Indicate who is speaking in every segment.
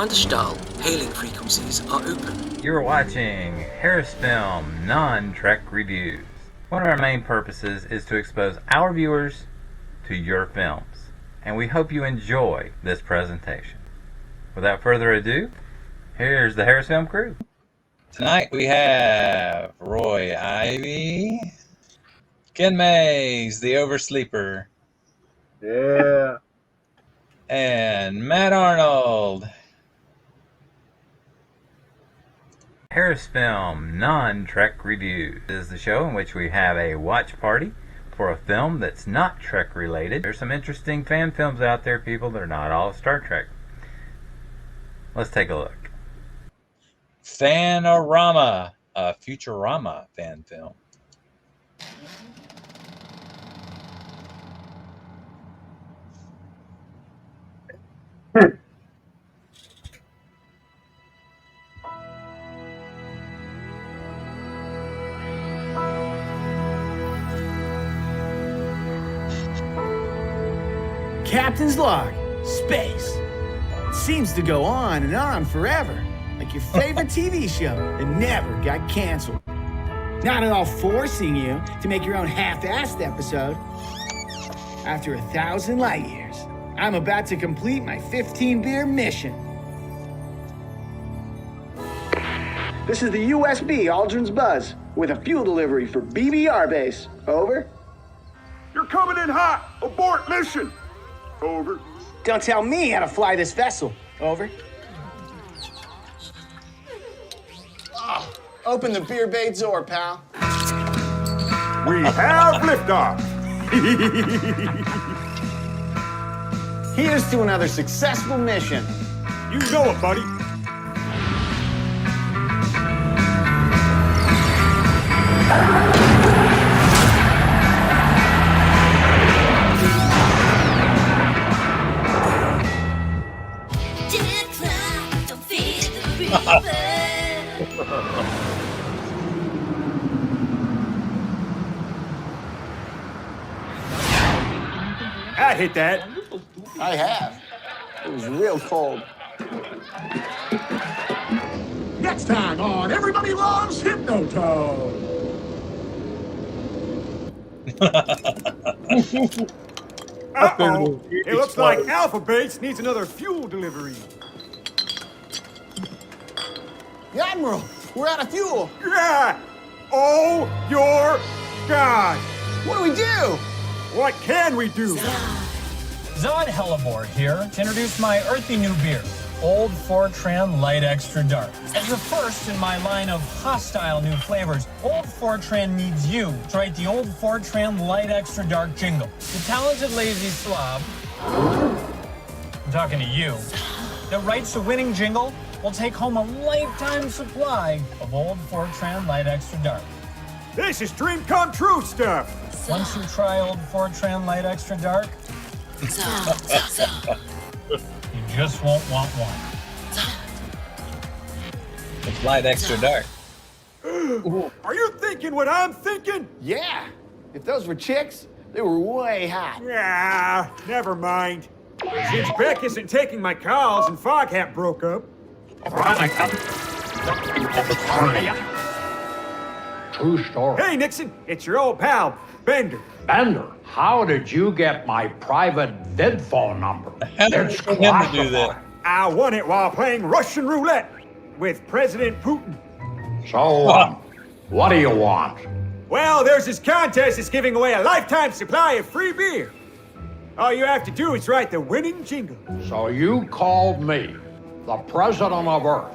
Speaker 1: find a stall, hailing frequencies are open.
Speaker 2: You're watching HarrisFilm Non-Trek Reviews. One of our main purposes is to expose our viewers to your films, and we hope you enjoy this presentation. Without further ado, here's the HarrisFilm crew.
Speaker 3: Tonight we have Roy Ivey, Ken Mays, the oversleeper.
Speaker 4: Yeah.
Speaker 3: And Matt Arnold.
Speaker 2: HarrisFilm Non-Trek Reviews is the show in which we have a watch party for a film that's not Trek related. There's some interesting fan films out there, people, that are not all Star Trek. Let's take a look.
Speaker 3: Fan-O-Rama, a Futurama fan film.
Speaker 5: Captain's log, space. It seems to go on and on forever, like your favorite TV show that never got canceled. Not at all forcing you to make your own half-assed episode. After 1,000 light years, I'm about to complete my 15-beer mission. This is the USB Aldrin's Buzz with a fuel delivery for BBR base. Over.
Speaker 4: You're coming in hot. Abort mission. Over.
Speaker 5: Don't tell me how to fly this vessel. Over.
Speaker 6: Open the beer bay door, pal.
Speaker 4: We have liftoff.
Speaker 5: Here's to another successful mission.
Speaker 4: You know it, buddy. I hit that.
Speaker 6: I have. It was real cold.
Speaker 4: Next time on Everybody Loves Hypnotoad. Uh-oh. It looks like Alpha Base needs another fuel delivery.
Speaker 6: The Admiral, we're out of fuel.
Speaker 4: Yeah! Oh, your God!
Speaker 6: What do we do?
Speaker 4: What can we do?
Speaker 7: Zod Hellebore here to introduce my earthy new beer, Old Fortran Light Extra Dark. As the first in my line of hostile new flavors, Old Fortran needs you to write the Old Fortran Light Extra Dark jingle. The talented lazy slob, I'm talking to you, that writes the winning jingle will take home a lifetime supply of Old Fortran Light Extra Dark.
Speaker 4: This is dream come true stuff.
Speaker 7: Once you try Old Fortran Light Extra Dark, you just won't want one.
Speaker 3: It's light extra dark.
Speaker 4: Are you thinking what I'm thinking?
Speaker 6: Yeah. If those were chicks, they were way hot.
Speaker 4: Yeah, never mind. Since Beck isn't taking my calls and Foghat broke up.
Speaker 8: True story.
Speaker 4: Hey, Nixon, it's your old pal, Bender.
Speaker 8: Bender, how did you get my private vid phone number? It's
Speaker 3: How did you get him to do that?
Speaker 8: classified.
Speaker 4: I won it while playing Russian roulette with President Putin.
Speaker 8: So, what do you want?
Speaker 4: Well, there's this contest that's giving away a lifetime supply of free beer. All you have to do is write the winning jingle.
Speaker 8: So you called me, the president of Earth,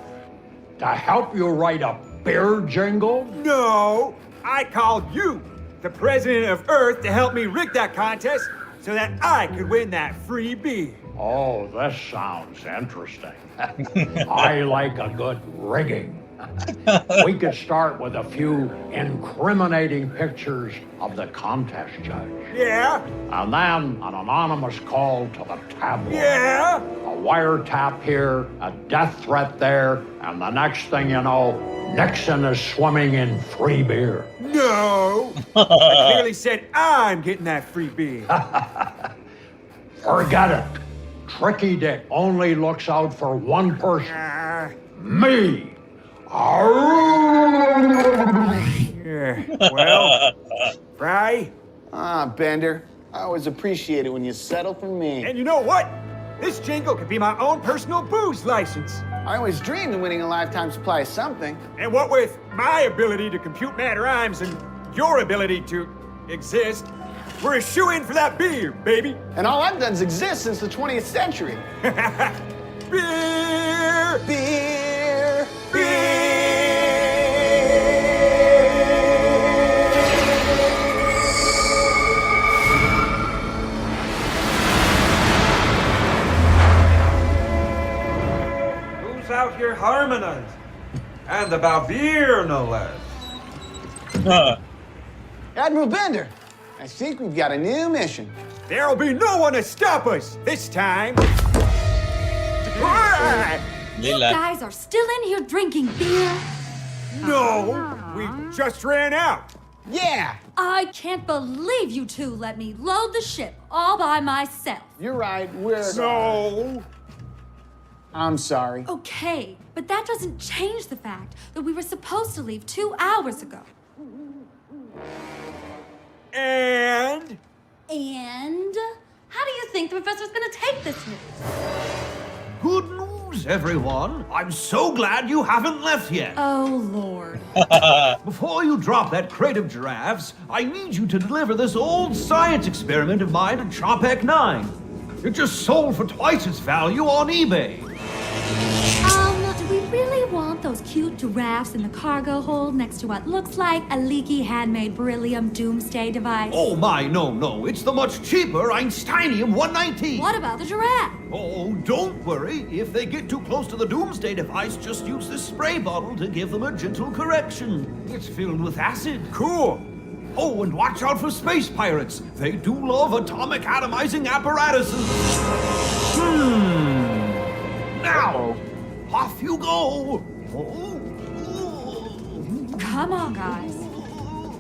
Speaker 8: to help you write a beer jingle?
Speaker 4: No, I called you, the president of Earth, to help me rig that contest so that I could win that free beer.
Speaker 8: Oh, this sounds interesting. I like a good rigging. We could start with a few incriminating pictures of the contest judge.
Speaker 4: Yeah?
Speaker 8: And then an anonymous call to the tabloid.
Speaker 4: Yeah?
Speaker 8: A wiretap here, a death threat there, and the next thing you know, Nixon is swimming in free beer.
Speaker 4: No! I clearly said I'm getting that free beer.
Speaker 8: Forget it. Tricky Dick only looks out for one person.
Speaker 4: Ah,
Speaker 8: Me.
Speaker 4: well, Fry,
Speaker 6: Ah, Bender. I always appreciate it when you settle for me.
Speaker 4: and you know what? This jingle could be my own personal booze license.
Speaker 6: I always dreamed of winning a lifetime supply of something.
Speaker 4: And what with my ability to compute mad rhymes and your ability to exist, we're a shoo-in for that beer, baby.
Speaker 6: And all I've done is exist since the 20th century.
Speaker 4: Beer!
Speaker 6: Beer!
Speaker 9: Who's out here harmonizing? And about beer, no less.
Speaker 6: Admiral Bender, I think we've got a new mission.
Speaker 4: There'll be no one to stop us this time.
Speaker 10: You guys are still in here drinking beer?
Speaker 4: No, we just ran out.
Speaker 6: Yeah,
Speaker 10: I can't believe you two let me load the ship all by myself.
Speaker 6: you're right. We're...
Speaker 4: No.
Speaker 6: I'm sorry.
Speaker 10: Okay, but that doesn't change the fact that we were supposed to leave 2 hours ago.
Speaker 4: And?
Speaker 10: And how do you think the professor's gonna take this news?
Speaker 9: Good news, everyone. I'm so glad you haven't left yet.
Speaker 10: Oh, Lord.
Speaker 9: Before you drop that crate of giraffes, I need you to deliver this old science experiment of mine to Chopek 9. It just sold for twice its value on eBay.
Speaker 10: Do we really want those cute giraffes in the cargo hold next to what looks like a leaky handmade beryllium doomsday device?
Speaker 9: Oh my, no. It's the much cheaper Einsteinium 119.
Speaker 10: What about the giraffe?
Speaker 9: Oh, don't worry. If they get too close to the doomsday device, just use this spray bottle to give them a gentle correction. It's filled with acid.
Speaker 4: Cool.
Speaker 9: Oh, and watch out for space pirates. They do love atomic atomizing apparatuses. Now, off you go.
Speaker 10: Come on, guys.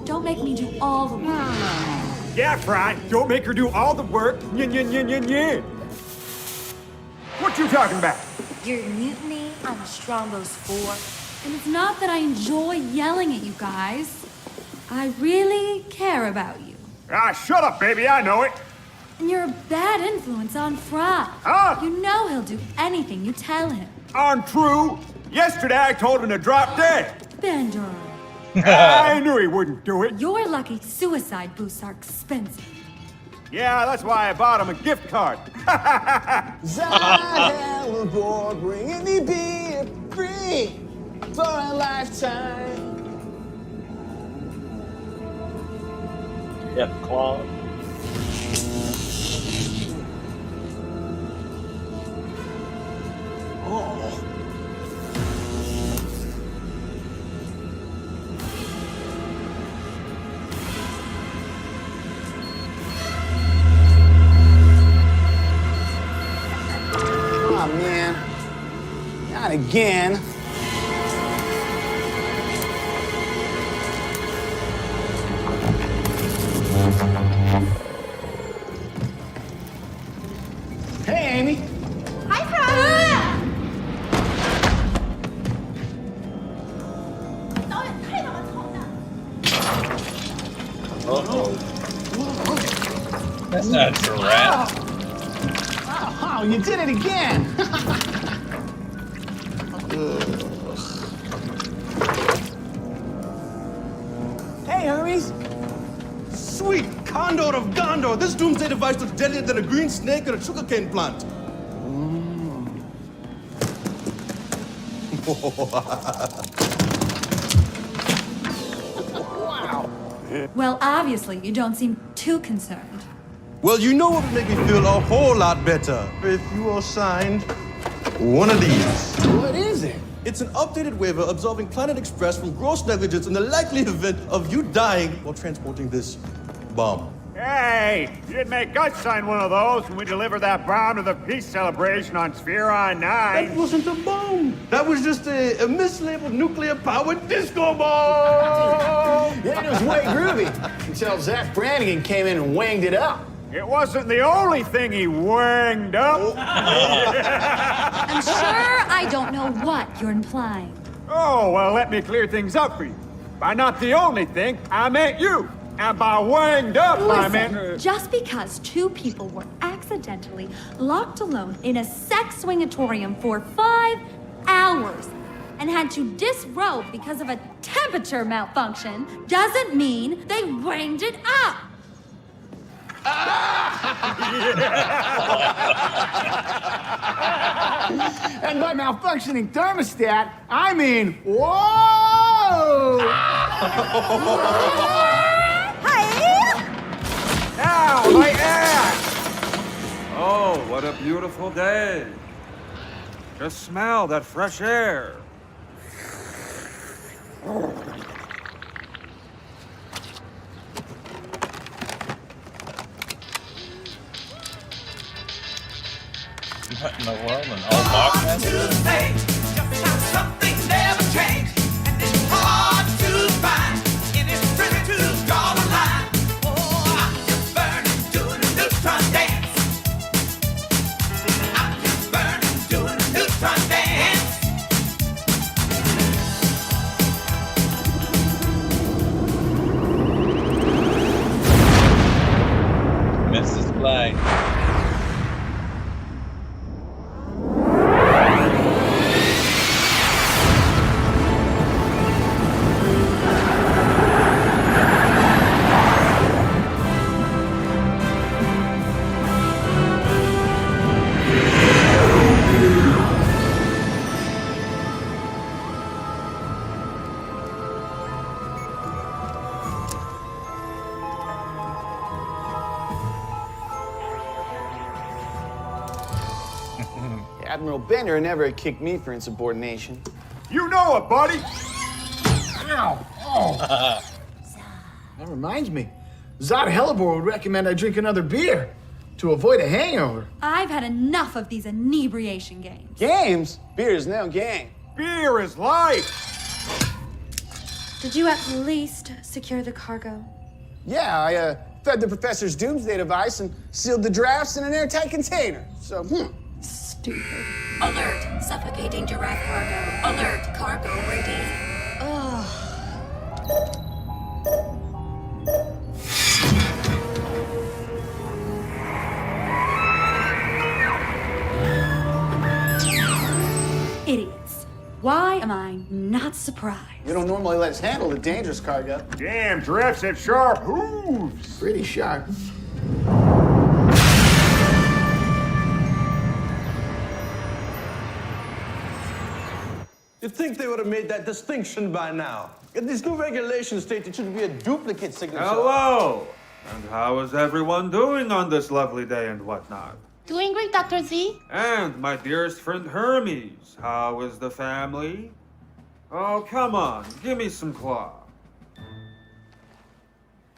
Speaker 10: Don't make me do all the work.
Speaker 4: Yeah, Fry, don't make her do all the work. Nya. What you talking about?
Speaker 11: Your mutiny on Strongbows 4.
Speaker 10: And it's not that I enjoy yelling at you guys. I really care about you.
Speaker 4: Ah, shut up, baby, I know it.
Speaker 10: And you're a bad influence on Fry.
Speaker 4: Huh?
Speaker 10: You know he'll do anything you tell him.
Speaker 4: Untrue. Yesterday I told him to drop dead.
Speaker 10: Bender,
Speaker 4: I knew he wouldn't do it.
Speaker 10: your lucky suicide boosts are expensive.
Speaker 4: Yeah, that's why I bought him a gift card.
Speaker 6: Zahel aboard, bringing me beer free for a lifetime.
Speaker 3: Yep, claw.
Speaker 6: Oh. Oh, man. Not again. Hey, Amy.
Speaker 10: Hi, Fry!
Speaker 3: Uh-oh. That's not a giraffe.
Speaker 6: Oh, you did it again. Hey, Hermes.
Speaker 12: Sweet Condor of Gondor! This doomsday device looks deadlier than a green snake at a sugarcane plant.
Speaker 6: Wow.
Speaker 10: Well, obviously, you don't seem too concerned.
Speaker 12: Well, you know what would make me feel a whole lot better? If you all signed one of these.
Speaker 6: What is it?
Speaker 12: It's an updated waiver absolving Planet Express from gross negligence in the likely event of you dying while transporting this bomb.
Speaker 4: Hey, you didn't make us sign one of those when we delivered that bomb to the peace celebration on Spheron 9.
Speaker 12: That wasn't a bomb. That was just a mislabeled nuclear-powered disco ball.
Speaker 6: Yeah, it was way groovy until Zach Brannigan came in and wanged it up.
Speaker 4: It wasn't the only thing he wanged up.
Speaker 10: I'm sure I don't know what you're implying.
Speaker 4: Oh, well, let me clear things up for you. By not the only thing, I meant you. And by wanged up, I meant...
Speaker 10: Listen, just because two people were accidentally locked alone in a sex swingatorium for 5 hours and had to disrobe because of a temperature malfunction doesn't mean they wanged it up.
Speaker 5: And by malfunctioning thermostat, I mean, whoa!
Speaker 4: Ow, my ass! Oh, what a beautiful day. Just smell that fresh air.
Speaker 3: What in the world? An old Walkman? Mrs. Play.
Speaker 6: Admiral Bender never kicked me for insubordination.
Speaker 4: You know it, buddy.
Speaker 5: Ow! Oh! That reminds me. Zod Hellebore would recommend I drink another beer to avoid a hangover.
Speaker 10: I've had enough of these inebriation games.
Speaker 6: Games? Beer is no game.
Speaker 4: Beer is life.
Speaker 10: Did you at least secure the cargo?
Speaker 6: Yeah, I fed the professor's doomsday device and sealed the drafts in an airtight container. So,
Speaker 10: Stupid.
Speaker 11: Alert! Suffocating giraffe cargo. Alert! Cargo ready.
Speaker 10: Idiots. Why am I not surprised?
Speaker 6: we don't normally let us handle the dangerous cargo.
Speaker 4: Damn, giraffes have sharp hooves.
Speaker 5: Pretty sharp.
Speaker 12: You'd think they would have made that distinction by now. If these new regulations state it should be a duplicate signature.
Speaker 4: Hello. And how is everyone doing on this lovely day and whatnot?
Speaker 11: Doing great, Dr. Z.
Speaker 4: And my dearest friend Hermes, how is the family? Oh, come on, give me some claw.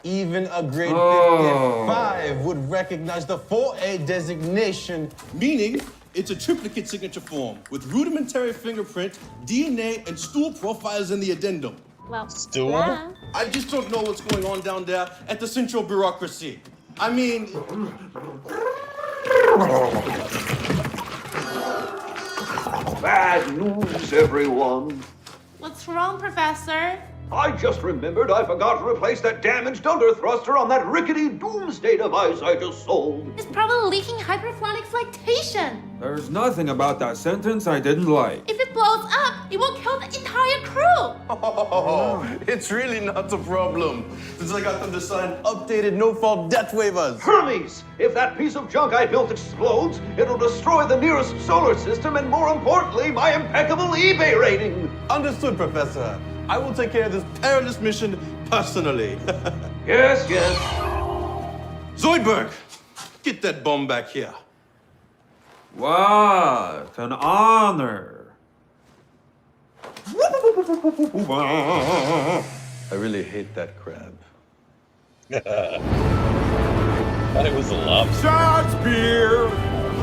Speaker 12: Even a grade 55 would recognize the 4A designation, meaning it's a triplicate signature form with rudimentary fingerprint, DNA, and stool profiles in the addendum.
Speaker 11: Well,
Speaker 3: Stool?
Speaker 11: yeah.
Speaker 12: I just don't know what's going on down there at the central bureaucracy. I mean...
Speaker 13: Bad news, everyone.
Speaker 11: What's wrong, Professor?
Speaker 13: I just remembered I forgot to replace that damaged under thruster on that rickety doomsday device I just sold.
Speaker 11: It's probably leaking hypersonic flotation.
Speaker 4: There's nothing about that sentence I didn't like.
Speaker 11: If it blows up, it will kill the entire crew.
Speaker 12: Oh, it's really not a problem. Since I got them to sign updated no-fault death waivers.
Speaker 13: Hermes, if that piece of junk I built explodes, it'll destroy the nearest solar system and, more importantly, my impeccable eBay rating.
Speaker 12: Understood, Professor. I will take care of this perilous mission personally.
Speaker 13: Yes, yes.
Speaker 12: Zoidberg, get that bomb back here.
Speaker 4: What an honor.
Speaker 12: I really hate that crab.
Speaker 3: Thought it was a love.
Speaker 4: Zod's beer.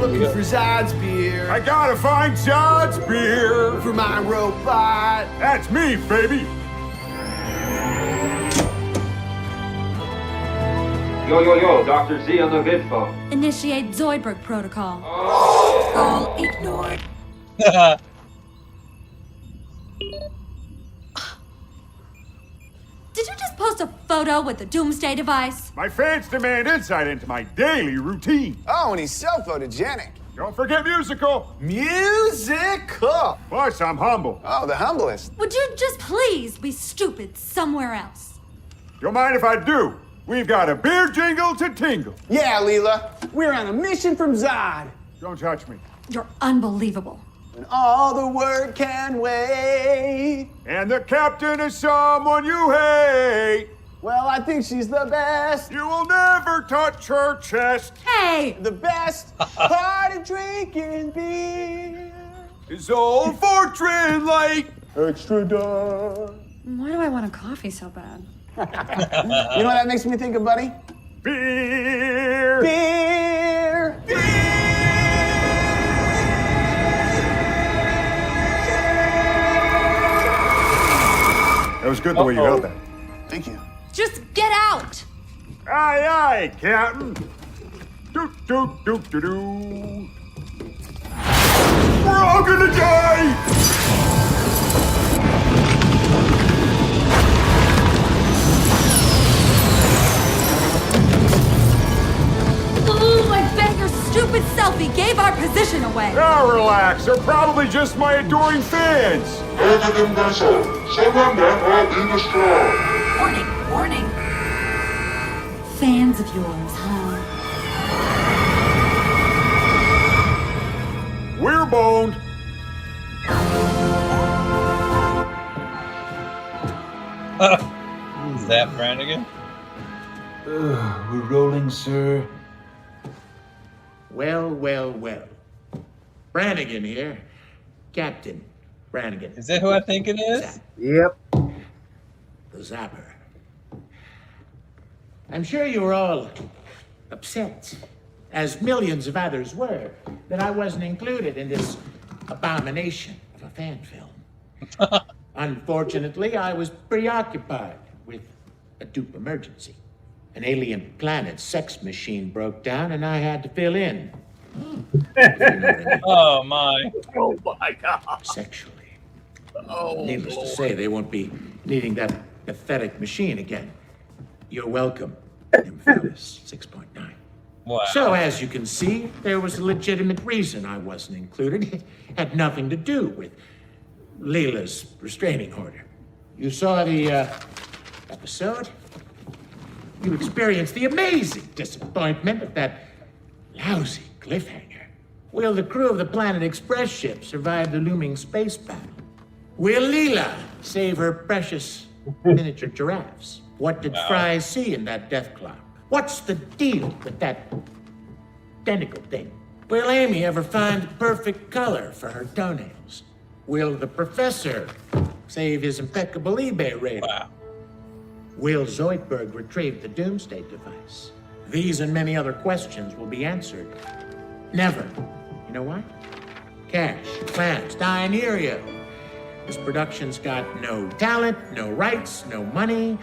Speaker 5: Looking for Zod's beer.
Speaker 4: I gotta find Zod's beer.
Speaker 5: For my robot.
Speaker 4: That's me, baby.
Speaker 14: Yo, Dr. Z on the vid phone.
Speaker 10: Initiate Zoidberg protocol.
Speaker 11: Call ignored.
Speaker 10: Did you just post a photo with the Doomsday device?
Speaker 4: My fans demand insight into my daily routine.
Speaker 6: Oh, and he's so photogenic.
Speaker 4: Don't forget musical.
Speaker 6: Musical.
Speaker 4: Plus, I'm humble.
Speaker 6: Oh, the humblest.
Speaker 10: Would you just please be stupid somewhere else?
Speaker 4: Don't mind if I do. We've got a beer jingle to tingle.
Speaker 6: Yeah, Leela. We're on a mission from Zod.
Speaker 4: Don't touch me.
Speaker 10: You're unbelievable.
Speaker 6: And all the word can wait.
Speaker 4: And the captain is someone you hate.
Speaker 6: Well, I think she's the best.
Speaker 4: You will never touch her chest.
Speaker 10: Hey!
Speaker 6: The best part of drinking beer
Speaker 4: is Old Fortune Light.
Speaker 6: Extra dark.
Speaker 10: Why do I want a coffee so bad?
Speaker 6: You know what that makes me think of, buddy?
Speaker 4: Beer.
Speaker 6: Beer.
Speaker 4: That was good the way you held that.
Speaker 6: Thank you.
Speaker 10: Just get out!
Speaker 4: Aye, aye, Captain. Doot, doot, doot, doot, doot. We're all gonna die!
Speaker 10: Ooh, I bet your stupid selfie gave our position away.
Speaker 4: Now relax, they're probably just my adoring fans.
Speaker 11: Hydrogen vessel, surrender or be destroyed. Warning.
Speaker 10: Fans of yours, huh?
Speaker 4: We're boned.
Speaker 3: Is that Brannigan?
Speaker 15: We're rolling, sir.
Speaker 16: Well. Brannigan here. Captain Brannigan.
Speaker 3: Is that who I think it is?
Speaker 15: Yep.
Speaker 16: The Zapper. I'm sure you were all upset, as millions of others were, that I wasn't included in this abomination of a fan film. Unfortunately, I was preoccupied with a dupe emergency. An alien planet sex machine broke down and I had to fill in.
Speaker 3: Oh my.
Speaker 15: Oh my God.
Speaker 16: Sexually.
Speaker 15: Oh.
Speaker 16: Needless to say, they won't be needing that pathetic machine again. You're welcome, Nymphalis 6.9.
Speaker 3: Wow.
Speaker 16: So, as you can see, there was a legitimate reason I wasn't included. It had nothing to do with Leela's restraining order. You saw the episode? You experienced the amazing disappointment of that lousy cliffhanger. Will the crew of the Planet Express ship survive the looming space battle? Will Leela save her precious miniature giraffes? What did Fry see in that death clock? What's the deal with that tentacle thing? Will Amy ever find the perfect color for her toenails? Will the professor save his impeccable eBay rating?
Speaker 3: Wow.
Speaker 16: Will Zoidberg retrieve the Doomsday device? These and many other questions will be answered. Never. You know why? Cash, plans, diarrhea. This production's got no talent, no rights, no money.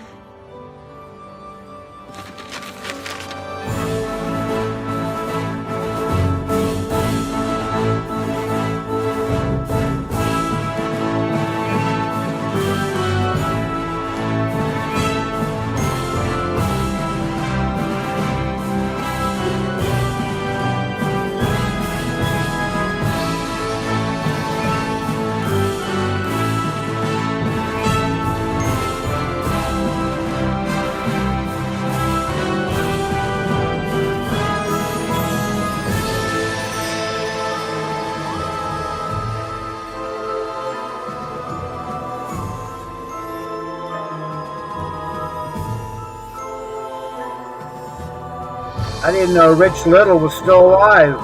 Speaker 15: I didn't know Rich Little was still alive.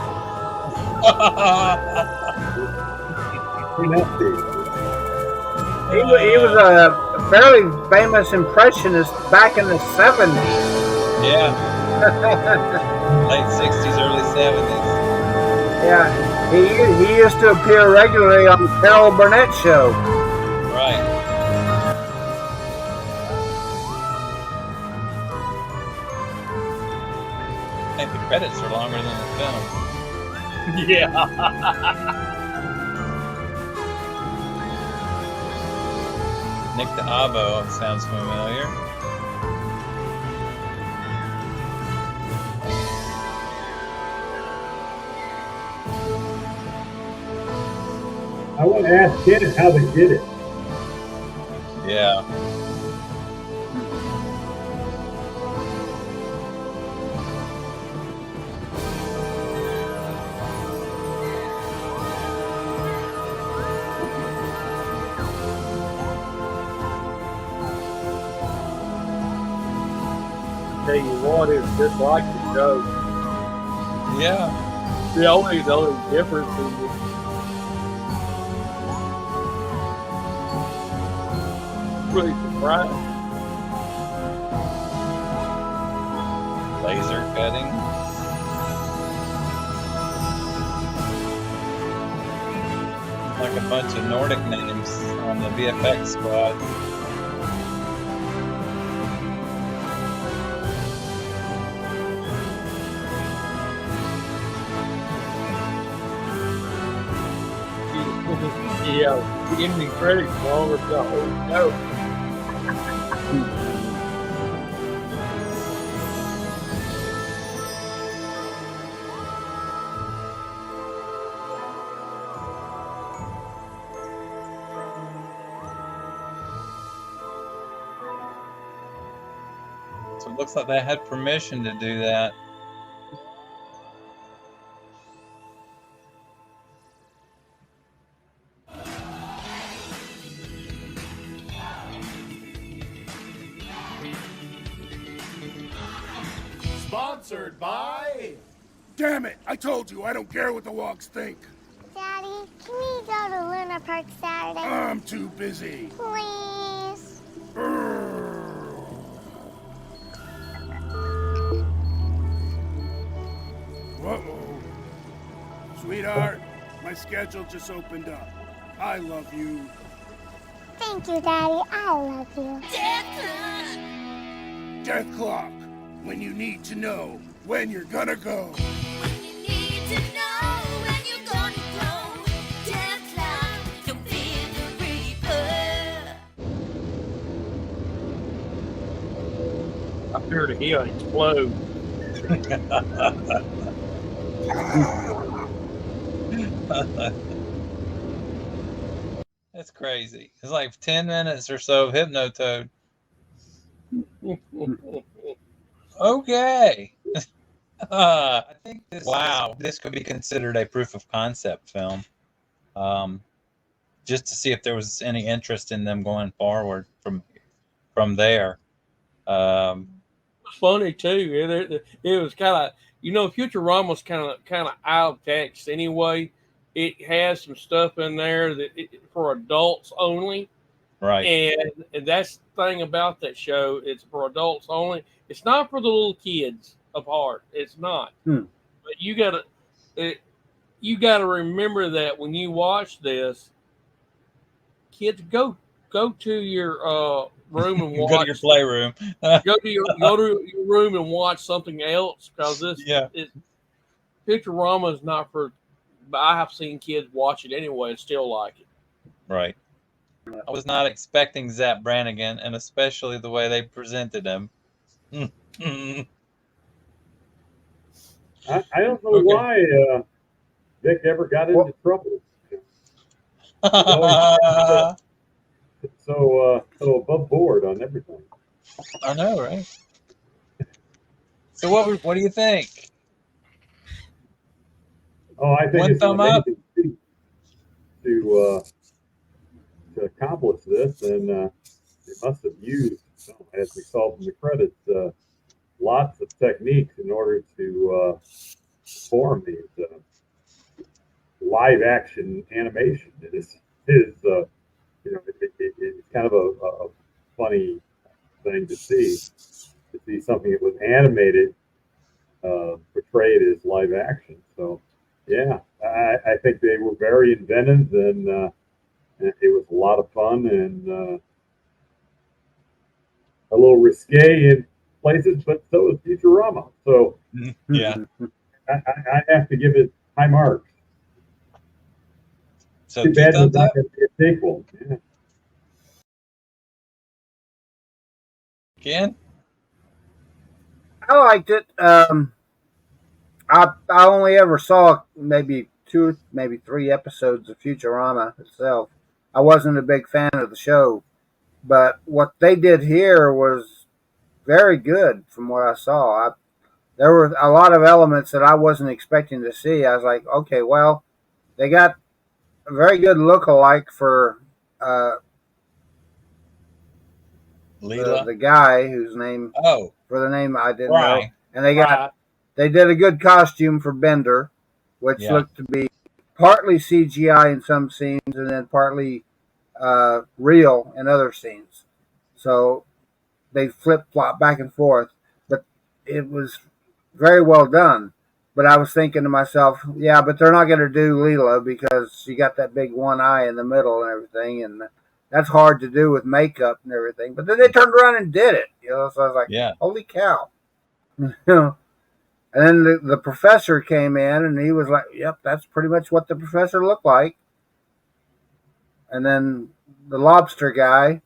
Speaker 15: He was a fairly famous impressionist back in the 70s.
Speaker 3: Yeah. Late 60s, early 70s.
Speaker 15: Yeah, he used to appear regularly on the Carol Burnett show.
Speaker 3: Right. think the credits are longer than the film.
Speaker 17: Yeah.
Speaker 3: Nick the Avo sounds familiar.
Speaker 15: I want to ask Kenneth how they did it.
Speaker 3: Yeah.
Speaker 17: Tell you what, it's just like the show.
Speaker 3: Yeah.
Speaker 17: The only difference is really surprised.
Speaker 3: Laser cutting. Like a bunch of Nordic names on the VFX squad.
Speaker 17: Yeah, the ending credits longer than the whole show.
Speaker 3: So it looks like they had permission to do that.
Speaker 18: Sponsored by... Damn it! I told you, I don't care what the wogs think.
Speaker 19: Daddy, can we go to Luna Park Saturday?
Speaker 18: I'm too busy.
Speaker 19: Please.
Speaker 18: Uh-oh. Sweetheart, my schedule just opened up. I love you.
Speaker 19: Thank you, Daddy. I love you.
Speaker 18: Death clock. When you need to know when you're gonna go.
Speaker 17: I feared he'll explode.
Speaker 3: That's crazy. It's like 10 minutes or so of Hypnotoad. Okay. I think this could be considered a proof of concept film. Just to see if there was any interest in them going forward from there.
Speaker 17: Funny too. It was kind of, Futurama's kind of out of text anyway. It has some stuff in there that for adults only.
Speaker 3: Right.
Speaker 17: And that's the thing about that show. It's for adults only. It's not for the little kids of heart. It's not. But you gotta remember that when you watch this, kids, go to your room and watch.
Speaker 3: Go to your playroom.
Speaker 17: go to your room and watch something else, because Futurama is not for. But I have seen kids watch it anyway and still like it.
Speaker 3: Right. I was not expecting Zap Brannigan, and especially the way they presented him.
Speaker 15: I don't know why Vic ever got into trouble. So above board on everything.
Speaker 3: I know, right? So what do you think?
Speaker 15: Oh, I think
Speaker 3: One
Speaker 15: it's
Speaker 3: thumb
Speaker 15: an
Speaker 3: up
Speaker 15: amazing feat to accomplish this, and they must have used, as we saw from the credits, lots of techniques in order to perform these live action animation. It's kind of a funny thing to see something that was animated portrayed as live action. So yeah, I think they were very inventive, and it was a lot of fun, and a little risque in places, but so is Futurama. So
Speaker 3: Yeah.
Speaker 15: I have to give it high marks.
Speaker 3: So
Speaker 15: Too
Speaker 3: 2
Speaker 15: bad there's
Speaker 3: thumbs
Speaker 15: not
Speaker 3: up.
Speaker 15: going to be a sequel. Yeah.
Speaker 3: Ken?
Speaker 20: I liked it. I only ever saw maybe 2, maybe 3 episodes of Futurama itself. I wasn't a big fan of the show, but what they did here was very good from what I saw. There were a lot of elements that I wasn't expecting to see. I was like, okay, well, they got a very good look-alike for
Speaker 3: Leela?
Speaker 20: the guy whose name
Speaker 3: Oh,
Speaker 20: for the name I didn't know,
Speaker 3: Brian.
Speaker 20: and they did a good costume for Bender, which
Speaker 3: Yeah.
Speaker 20: looked to be partly CGI in some scenes and then partly real in other scenes. So they flip flop back and forth, but it was very well done. But I was thinking to myself, yeah, but they're not going to do Leela because she got that big one eye in the middle and everything, and that's hard to do with makeup and everything. But then they turned around and did it, So I was like,
Speaker 3: Yeah.
Speaker 20: holy cow, And then the professor came in, and he was like, yep, that's pretty much what the professor looked like. And then the lobster guy,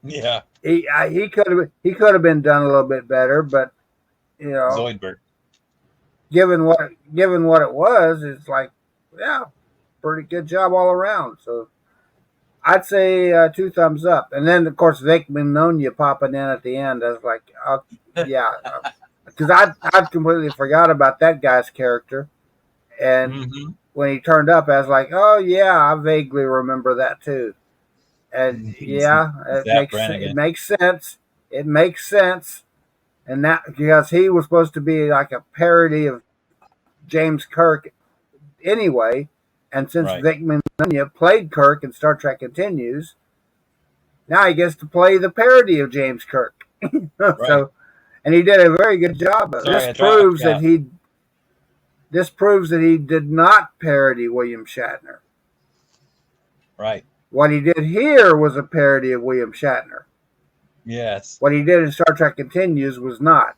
Speaker 3: Yeah.
Speaker 20: he could have been done a little bit better, but
Speaker 3: Zoidberg.
Speaker 20: given what it was, it's like, yeah, pretty good job all around. So I'd say 2 thumbs up. And then of course Vic Mignogna popping in at the end. I was like, yeah, because I'd completely forgot about that guy's character, and when he turned up, I was like, oh yeah, I vaguely remember that too. And yeah, it makes sense. It makes sense. And that because he was supposed to be like a parody of James Kirk anyway, and since Vic Mignogna played Kirk in Star Trek Continues, now he gets to play the parody of James Kirk. So, and he did a very good job of it. This proves that he did not parody William Shatner.
Speaker 3: Right.
Speaker 20: What he did here was a parody of William Shatner.
Speaker 3: Yes.
Speaker 20: What he did in Star Trek Continues was not.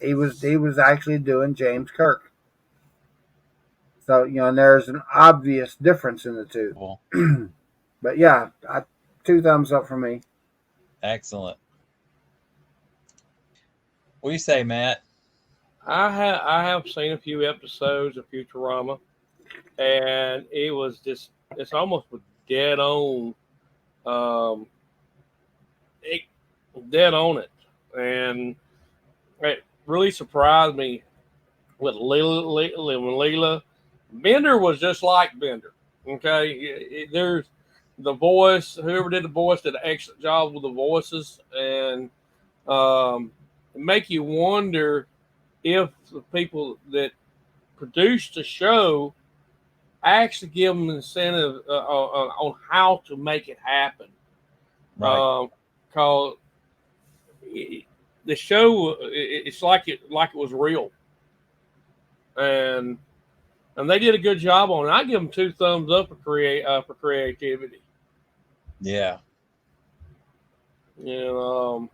Speaker 20: He was actually doing James Kirk. So, and there's an obvious difference in the two.
Speaker 3: Cool.
Speaker 20: But yeah, 2 thumbs up for me.
Speaker 3: Excellent. What do you say, Matt?
Speaker 17: I have seen a few episodes of Futurama, and it's almost dead on. Dead on it, and it really surprised me with Leela. Bender was just like Bender. Okay, there's the voice. Whoever did the voice did an excellent job with the voices, and make you wonder if the people that produced the show actually give them incentive on how to make it happen.
Speaker 3: Right.
Speaker 17: Because the show, it's like it was real, and they did a good job on it. I give them 2 thumbs up for creativity.
Speaker 3: Yeah.
Speaker 17: The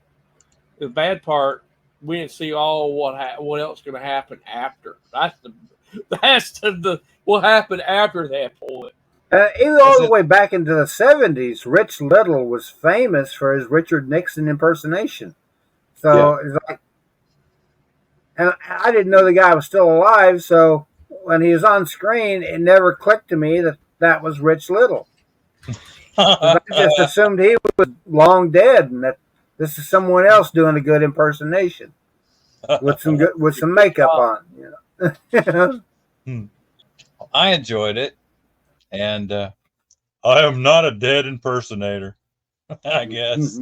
Speaker 17: bad part, we didn't see all what else going to happen after. That's the what happened after that point.
Speaker 20: Even all the way back into the 70s, Rich Little was famous for his Richard Nixon impersonation. So it's like, and I didn't know the guy was still alive. So when he was on screen, it never clicked to me that was Rich Little. I just assumed he was long dead, and that this is someone else doing a good impersonation with some makeup on.
Speaker 3: I enjoyed it, and I am not a dead impersonator, I guess.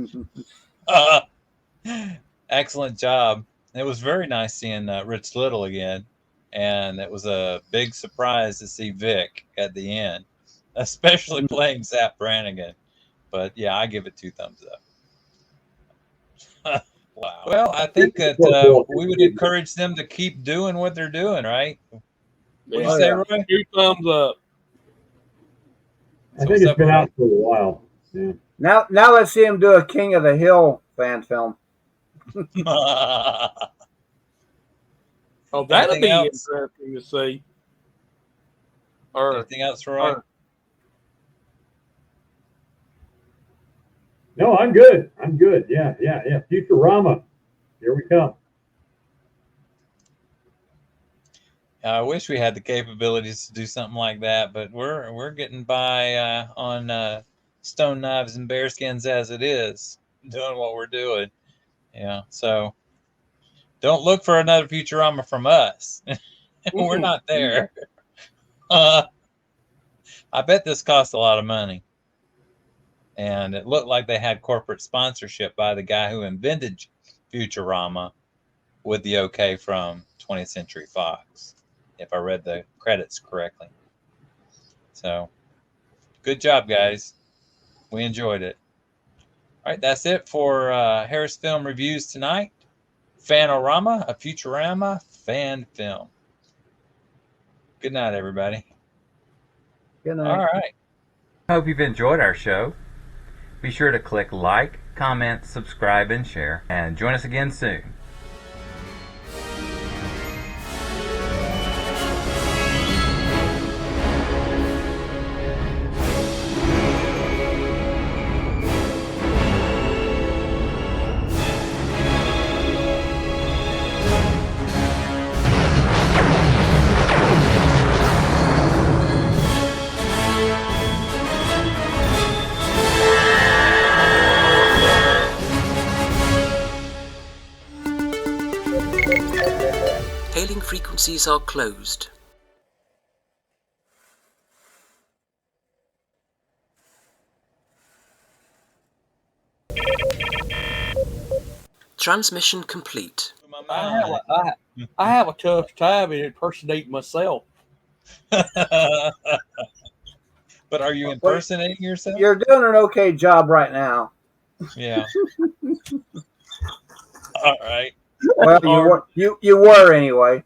Speaker 3: Excellent job. It was very nice seeing Rich Little again, and it was a big surprise to see Vic at the end, especially playing Zap Brannigan. But yeah, I give it 2 thumbs up. Wow. Well, I think that we would encourage them to keep doing what they're doing, right? What do you say, Roy?
Speaker 17: 2 thumbs up.
Speaker 15: I think it's been out for a while. Yeah.
Speaker 20: Now let's see him do a King of the Hill fan film.
Speaker 17: Oh, that'd be
Speaker 3: Anything else?
Speaker 17: interesting to see. Or
Speaker 3: Anything else, Roy?
Speaker 15: No, I'm good. I'm good. Yeah. Futurama. Here we come.
Speaker 3: I wish we had the capabilities to do something like that, but we're getting by on stone knives and bearskins as it is, doing what we're doing. Yeah, so don't look for another Futurama from us. We're not there. I bet this cost a lot of money. And it looked like they had corporate sponsorship by the guy who invented Futurama with the okay from 20th Century Fox, if I read the credits correctly. So, good job, guys. We enjoyed it. All right, that's it for Harris Film Reviews tonight. Fan-O-Rama, a Futurama fan film. Good night, everybody.
Speaker 20: Good night.
Speaker 3: All right.
Speaker 2: Hope you've enjoyed our show. Be sure to click like, comment, subscribe, and share. And join us again soon.
Speaker 1: Hailing frequencies are closed. Transmission complete.
Speaker 17: I have a tough time impersonating myself.
Speaker 3: But are you impersonating yourself?
Speaker 20: You're doing an okay job right now.
Speaker 3: Yeah. All right.
Speaker 20: Well, you were anyway.